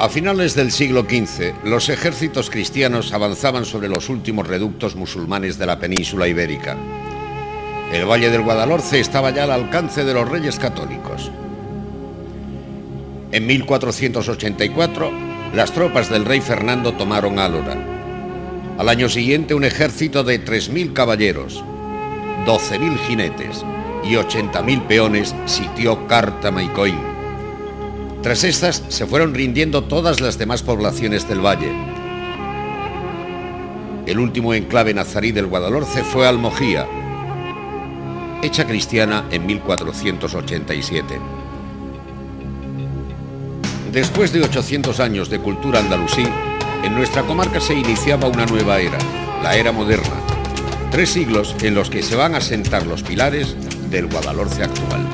A finales del siglo XV, los ejércitos cristianos avanzaban sobre los últimos reductos musulmanes de la península ibérica. El valle del Guadalhorce estaba ya al alcance de los reyes católicos. En 1484, las tropas del rey Fernando tomaron Álora. Al año siguiente, un ejército de 3.000 caballeros, 12.000 jinetes y 80.000 peones sitió Cártama y Coín. Tras estas, se fueron rindiendo todas las demás poblaciones del valle. El último enclave nazarí del Guadalhorce fue Almojía, hecha cristiana en 1487. Después de 800 años de cultura andalusí, en nuestra comarca se iniciaba una nueva era, la era moderna. 3 siglos en los que se van a sentar los pilares del Guadalhorce actual.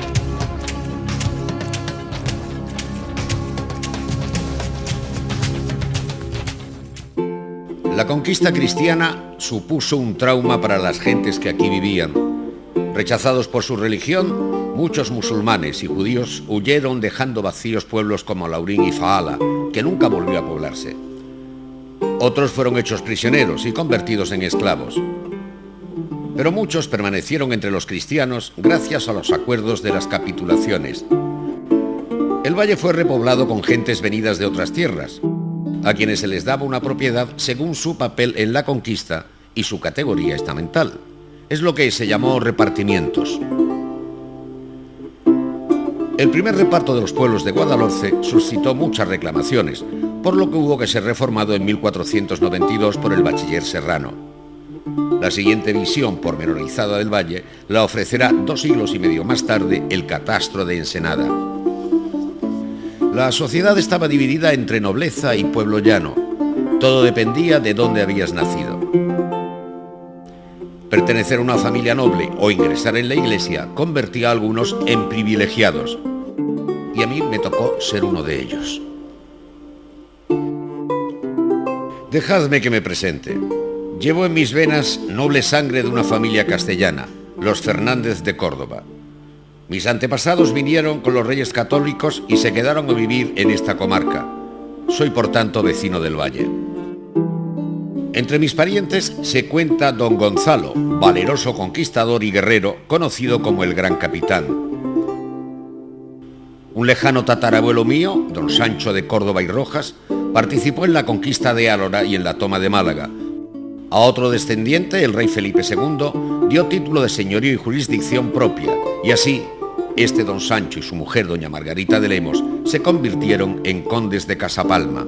La conquista cristiana supuso un trauma para las gentes que aquí vivían. Rechazados por su religión, muchos musulmanes y judíos huyeron dejando vacíos pueblos como Laurín y Faala, que nunca volvió a poblarse. Otros fueron hechos prisioneros y convertidos en esclavos. Pero muchos permanecieron entre los cristianos gracias a los acuerdos de las capitulaciones. El valle fue repoblado con gentes venidas de otras tierras, a quienes se les daba una propiedad según su papel en la conquista y su categoría estamental. Es lo que se llamó repartimientos. El primer reparto de los pueblos de Guadalhorce suscitó muchas reclamaciones, por lo que hubo que ser reformado en 1492 por el bachiller Serrano. La siguiente visión pormenorizada del valle la ofrecerá 2 siglos y medio más tarde el catastro de Ensenada. La sociedad estaba dividida entre nobleza y pueblo llano. Todo dependía de dónde habías nacido. Pertenecer a una familia noble o ingresar en la iglesia convertía a algunos en privilegiados. Y a mí me tocó ser uno de ellos. Dejadme que me presente. Llevo en mis venas noble sangre de una familia castellana, los Fernández de Córdoba. Mis antepasados vinieron con los reyes católicos y se quedaron a vivir en esta comarca. Soy, por tanto, vecino del valle. Entre mis parientes se cuenta don Gonzalo, valeroso conquistador y guerrero, conocido como el Gran Capitán. Un lejano tatarabuelo mío, don Sancho de Córdoba y Rojas, participó en la conquista de Álora y en la toma de Málaga. A otro descendiente, el rey Felipe II, dio título de señorío y jurisdicción propia, y así, este don Sancho y su mujer, doña Margarita de Lemos, se convirtieron en condes de Casapalma.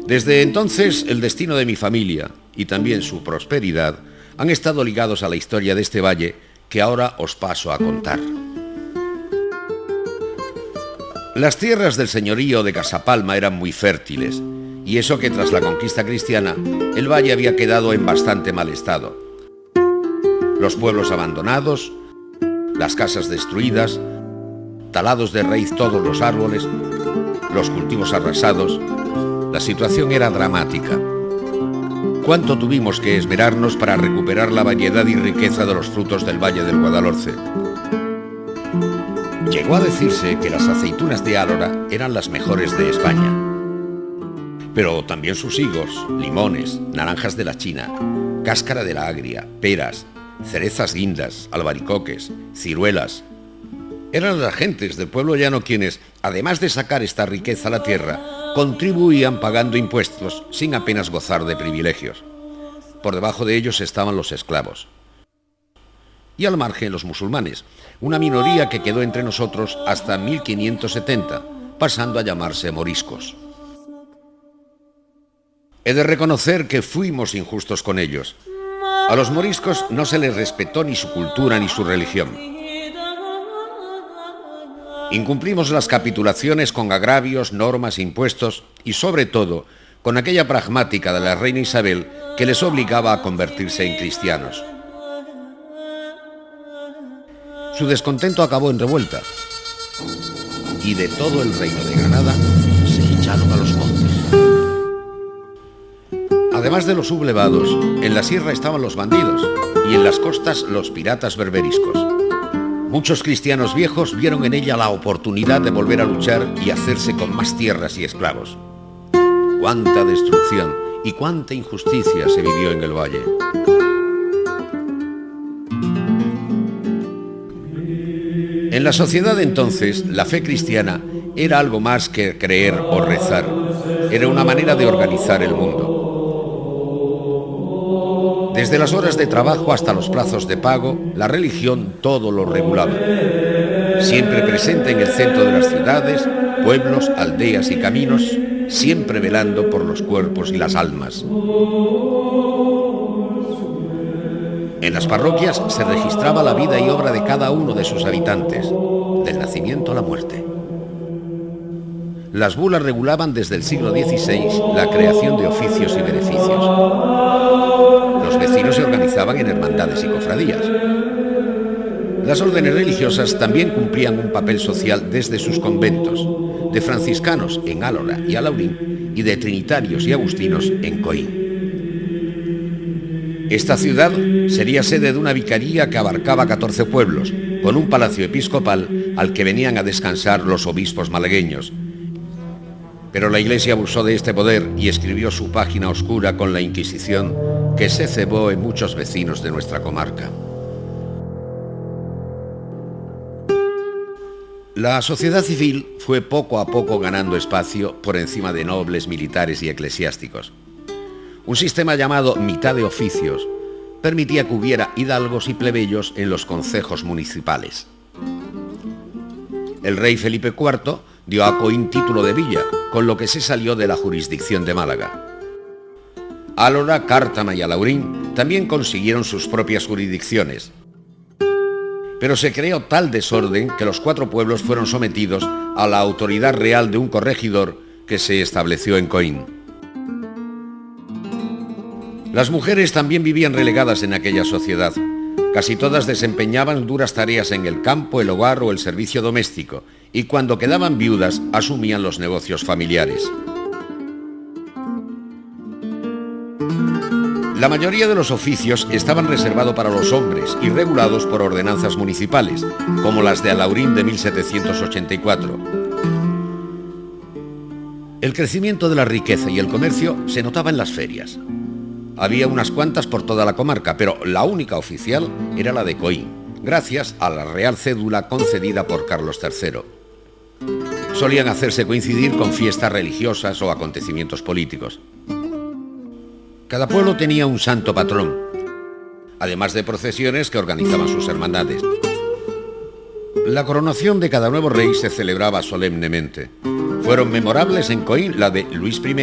Desde entonces, el destino de mi familia, y también su prosperidad, han estado ligados a la historia de este valle, que ahora os paso a contar. Las tierras del señorío de Casapalma eran muy fértiles, y eso que tras la conquista cristiana, el valle había quedado en bastante mal estado. Los pueblos abandonados, las casas destruidas, talados de raíz todos los árboles, los cultivos arrasados. La situación era dramática. ¿Cuánto tuvimos que esmerarnos para recuperar la variedad y riqueza de los frutos del valle del Guadalhorce? Llegó a decirse que las aceitunas de Álora eran las mejores de España. Pero también sus higos, limones, naranjas de la China, cáscara de la agria, peras, cerezas guindas, albaricoques, ciruelas. Eran las gentes del pueblo llano quienes, además de sacar esta riqueza a la tierra, contribuían pagando impuestos sin apenas gozar de privilegios. Por debajo de ellos estaban los esclavos. Y al margen los musulmanes, una minoría que quedó entre nosotros hasta 1570, pasando a llamarse moriscos. He de reconocer que fuimos injustos con ellos. A los moriscos no se les respetó ni su cultura ni su religión. Incumplimos las capitulaciones con agravios, normas, impuestos y, sobre todo, con aquella pragmática de la reina Isabel que les obligaba a convertirse en cristianos. Su descontento acabó en revuelta y de todo el reino de Granada se echaron a los montes. Además de los sublevados, en la sierra estaban los bandidos y en las costas los piratas berberiscos. Muchos cristianos viejos vieron en ella la oportunidad de volver a luchar y hacerse con más tierras y esclavos. Cuánta destrucción y cuánta injusticia se vivió en el valle. En la sociedad de entonces, la fe cristiana era algo más que creer o rezar. Era una manera de organizar el mundo. Desde las horas de trabajo hasta los plazos de pago, la religión todo lo regulaba. Siempre presente en el centro de las ciudades, pueblos, aldeas y caminos, siempre velando por los cuerpos y las almas. En las parroquias se registraba la vida y obra de cada uno de sus habitantes, del nacimiento a la muerte. Las bulas regulaban desde el siglo XVI la creación de oficios y beneficios. Los vecinos se organizaban en hermandades y cofradías. Las órdenes religiosas también cumplían un papel social desde sus conventos, de franciscanos en Álora y Alaurín y de trinitarios y agustinos en Coín. Esta ciudad sería sede de una vicaría que abarcaba 14 pueblos, con un palacio episcopal al que venían a descansar los obispos malagueños. Pero la Iglesia abusó de este poder y escribió su página oscura con la Inquisición, que se cebó en muchos vecinos de nuestra comarca. La sociedad civil fue poco a poco ganando espacio por encima de nobles, militares y eclesiásticos. Un sistema llamado mitad de oficios permitía que hubiera hidalgos y plebeyos en los concejos municipales. El rey Felipe IV dio a Coín título de villa, con lo que se salió de la jurisdicción de Málaga. Álora, Cártama y Alaurín también consiguieron sus propias jurisdicciones. Pero se creó tal desorden que los 4 pueblos fueron sometidos a la autoridad real de un corregidor que se estableció en Coín. Las mujeres también vivían relegadas en aquella sociedad. Casi todas desempeñaban duras tareas en el campo, el hogar o el servicio doméstico, y cuando quedaban viudas asumían los negocios familiares. La mayoría de los oficios estaban reservados para los hombres y regulados por ordenanzas municipales, como las de Alaurín de 1784. El crecimiento de la riqueza y el comercio se notaba en las ferias. Había unas cuantas por toda la comarca, pero la única oficial era la de Coín, gracias a la real cédula concedida por Carlos III. Solían hacerse coincidir con fiestas religiosas o acontecimientos políticos. Cada pueblo tenía un santo patrón, además de procesiones que organizaban sus hermandades. La coronación de cada nuevo rey se celebraba solemnemente. Fueron memorables en Coín la de Luis I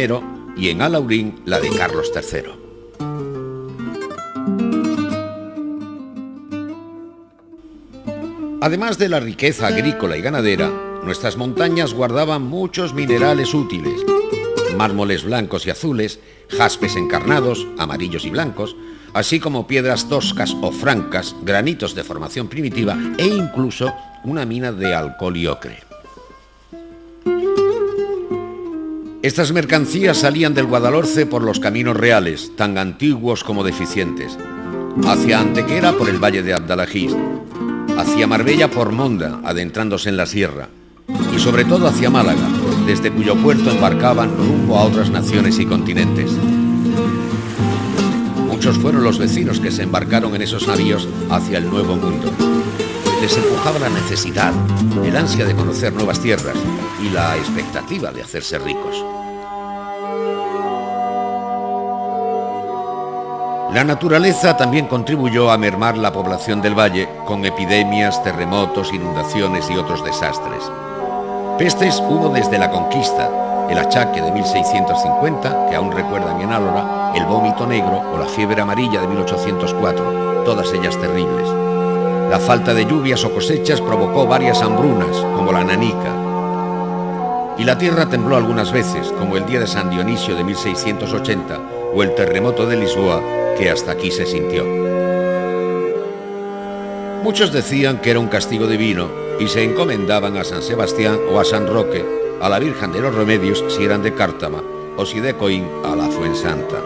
y en Alaurín la de Carlos III. Además de la riqueza agrícola y ganadera, nuestras montañas guardaban muchos minerales útiles: mármoles blancos y azules, jaspes encarnados, amarillos y blancos, así como piedras toscas o francas, granitos de formación primitiva e incluso una mina de alcohol y ocre. Estas mercancías salían del Guadalhorce por los caminos reales, tan antiguos como deficientes, hacia Antequera por el valle de Abdalajiz, hacia Marbella por Monda, adentrándose en la sierra, y sobre todo hacia Málaga, desde cuyo puerto embarcaban rumbo a otras naciones y continentes. Muchos fueron los vecinos que se embarcaron en esos navíos hacia el Nuevo Mundo. Les empujaba la necesidad, el ansia de conocer nuevas tierras y la expectativa de hacerse ricos. La naturaleza también contribuyó a mermar la población del valle con epidemias, terremotos, inundaciones y otros desastres. Pestes hubo desde la conquista, el achaque de 1650, que aún recuerdan en Álora, el vómito negro o la fiebre amarilla de 1804, todas ellas terribles. La falta de lluvias o cosechas provocó varias hambrunas, como la nanica. Y la tierra tembló algunas veces, como el día de San Dionisio de 1680 o el terremoto de Lisboa, que hasta aquí se sintió. Muchos decían que era un castigo divino y se encomendaban a San Sebastián o a San Roque, a la Virgen de los Remedios si eran de Cártama, o si de Coín a la Fuensanta.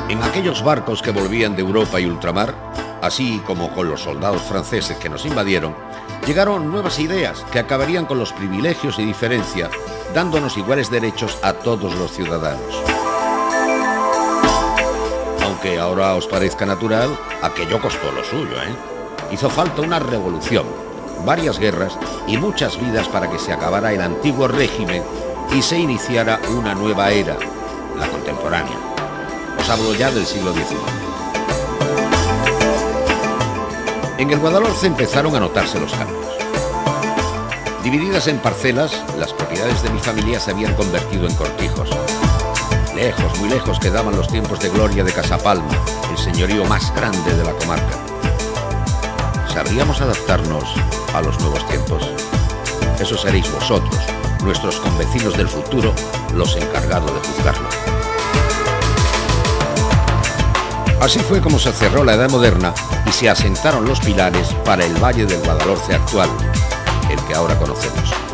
En aquellos barcos que volvían de Europa y ultramar, así como con los soldados franceses que nos invadieron, llegaron nuevas ideas que acabarían con los privilegios y diferencia, dándonos iguales derechos a todos los ciudadanos. Aunque ahora os parezca natural, aquello costó lo suyo, Hizo falta una revolución, varias guerras y muchas vidas para que se acabara el antiguo régimen y se iniciara una nueva era, la contemporánea. Os hablo ya del siglo XIX. En el Guadalhorce empezaron a notarse los cambios. Divididas en parcelas, las propiedades de mi familia se habían convertido en cortijos. Lejos, muy lejos quedaban los tiempos de gloria de Casapalma, el señorío más grande de la comarca. ¿Sabríamos adaptarnos a los nuevos tiempos? Eso seréis vosotros, nuestros convecinos del futuro, los encargados de juzgarlo. Así fue como se cerró la Edad Moderna y se asentaron los pilares para el Valle del Guadalhorce actual, el que ahora conocemos.